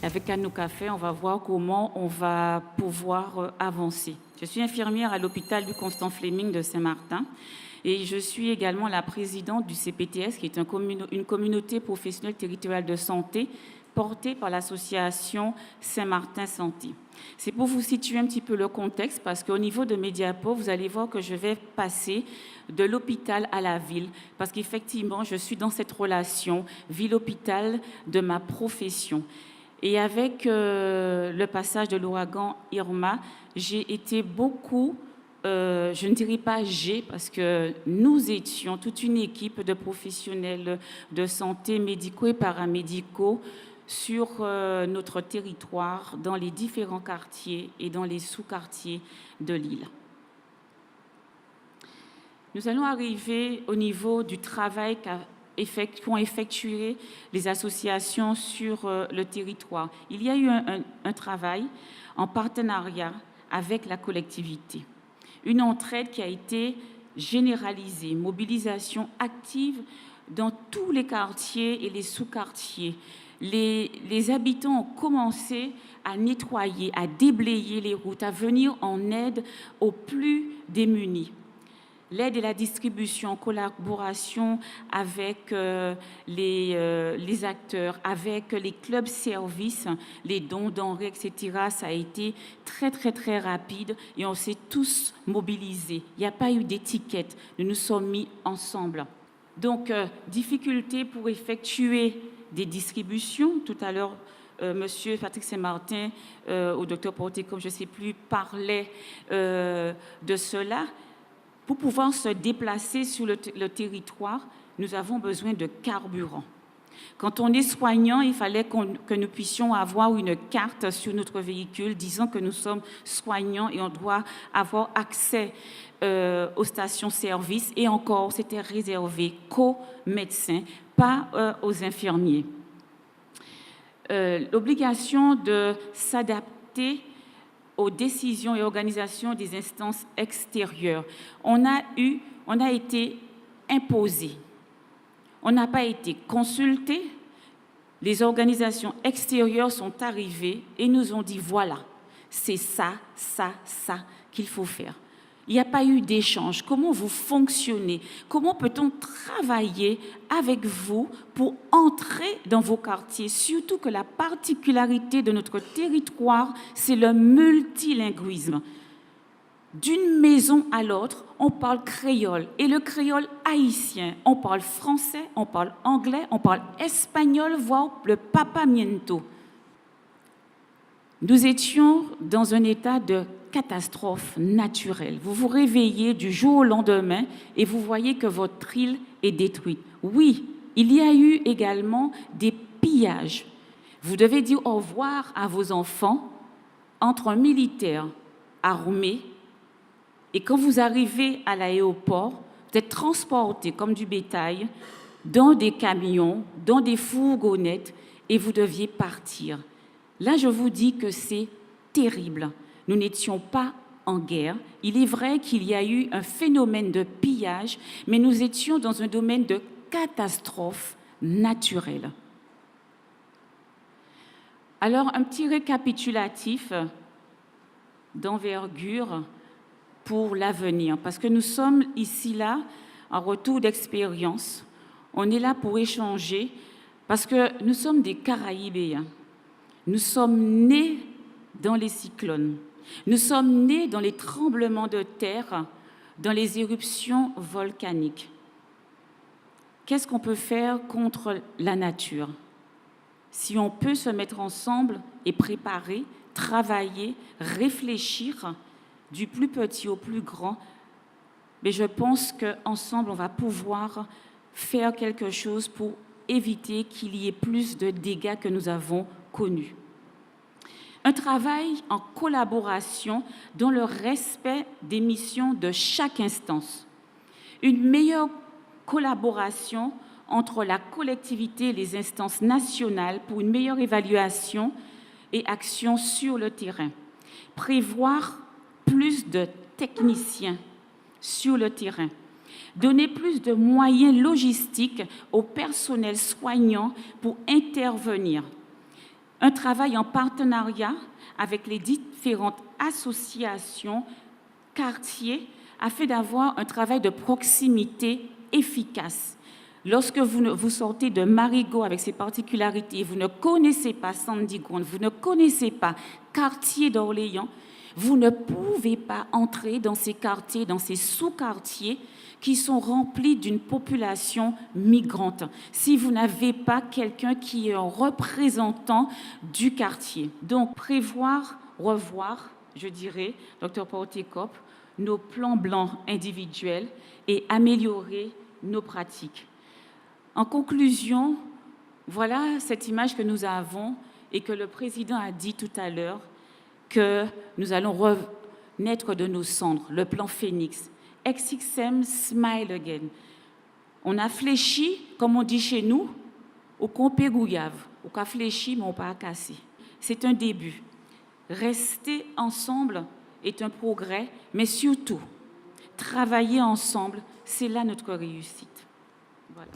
avec Anne Café, on va voir comment on va pouvoir avancer. Je suis infirmière à l'hôpital du Constant Fleming de Saint-Martin et je suis également la présidente du CPTS, qui est une communauté professionnelle territoriale de santé portée par l'association Saint-Martin Santé. C'est pour vous situer un petit peu le contexte, parce qu'au niveau de Mediaport, vous allez voir que je vais passer de l'hôpital à la ville, parce qu'effectivement, je suis dans cette relation ville-hôpital de ma profession. Et avec le passage de l'ouragan Irma, j'ai été beaucoup, je ne dirais pas parce que nous étions toute une équipe de professionnels de santé médicaux et paramédicaux sur notre territoire, dans les différents quartiers et dans les sous-quartiers de l'île. Nous allons arriver au niveau du travail qu'ont effectué les associations sur le territoire. Il y a eu un travail en partenariat avec la collectivité. Une entraide qui a été généralisée, mobilisation active dans tous les quartiers et les sous-quartiers. Les habitants ont commencé à nettoyer, à déblayer les routes, à venir en aide aux plus démunis. L'aide et la distribution en collaboration avec les acteurs, avec les clubs services, les dons, denrées, etc., ça a été très, très, très rapide et on s'est tous mobilisés. Il n'y a pas eu d'étiquette, nous nous sommes mis ensemble. Donc, difficulté pour effectuer des distributions. Tout à l'heure, Monsieur Patrick Saint-Martin ou Dr Porté, comme je ne sais plus, parlait de cela. Pour pouvoir se déplacer sur le territoire, nous avons besoin de carburant. Quand on est soignant, il fallait que nous puissions avoir une carte sur notre véhicule disant que nous sommes soignants et on doit avoir accès aux stations-service. Et encore, c'était réservé qu'aux médecins, pas aux infirmiers. L'obligation de s'adapter aux décisions et organisations des instances extérieures. On a été imposé. On n'a pas été consulté. Les organisations extérieures sont arrivées et nous ont dit, voilà, c'est ça qu'il faut faire. Il n'y a pas eu d'échange. Comment vous fonctionnez? Comment peut-on travailler avec vous pour entrer dans vos quartiers? Surtout que la particularité de notre territoire, c'est le multilinguisme. D'une maison à l'autre, on parle créole. Et le créole haïtien, on parle français, on parle anglais, on parle espagnol, voire le papamiento. Nous étions dans un état de catastrophe naturelle. Vous vous réveillez du jour au lendemain et vous voyez que votre île est détruite. Oui, il y a eu également des pillages. Vous devez dire au revoir à vos enfants entre un militaire armé et quand vous arrivez à l'aéroport, vous êtes transporté comme du bétail dans des camions, dans des fourgonnettes et vous deviez partir. Là, je vous dis que c'est terrible. Nous n'étions pas en guerre. Il est vrai qu'il y a eu un phénomène de pillage, mais nous étions dans un domaine de catastrophe naturelle. Alors, un petit récapitulatif d'envergure pour l'avenir, parce que nous sommes ici, là, en retour d'expérience. On est là pour échanger, parce que nous sommes des Caraïbéens. Nous sommes nés dans les cyclones. Nous sommes nés dans les tremblements de terre, dans les éruptions volcaniques. Qu'est-ce qu'on peut faire contre la nature? Si on peut se mettre ensemble et préparer, travailler, réfléchir, du plus petit au plus grand, mais je pense qu'ensemble, on va pouvoir faire quelque chose pour éviter qu'il y ait plus de dégâts que nous avons connus. Un travail en collaboration dans le respect des missions de chaque instance. Une meilleure collaboration entre la collectivité et les instances nationales pour une meilleure évaluation et action sur le terrain. Prévoir plus de techniciens sur le terrain. Donner plus de moyens logistiques au personnel soignant pour intervenir. un travail en partenariat avec les différentes associations, quartiers, afin d'avoir un travail de proximité efficace. Lorsque vous sortez de Marigot avec ses particularités, vous ne connaissez pas Sandy Ground, vous ne connaissez pas quartier d'Orléans, vous ne pouvez pas entrer dans ces quartiers, dans ces sous-quartiers qui sont remplis d'une population migrante, si vous n'avez pas quelqu'un qui est un représentant du quartier. Donc, prévoir, revoir, je dirais, Dr Portekop, nos plans blancs individuels et améliorer nos pratiques. En conclusion, voilà cette image que nous avons et que le président a dit tout à l'heure, que nous allons renaître de nos cendres, le plan Phoenix. XXM Smile Again. On a fléchi, comme on dit chez nous, au compé gouillave. On a fléchi, mais on n'a pas cassé. C'est un début. Rester ensemble est un progrès, mais surtout, travailler ensemble, c'est là notre réussite. Voilà.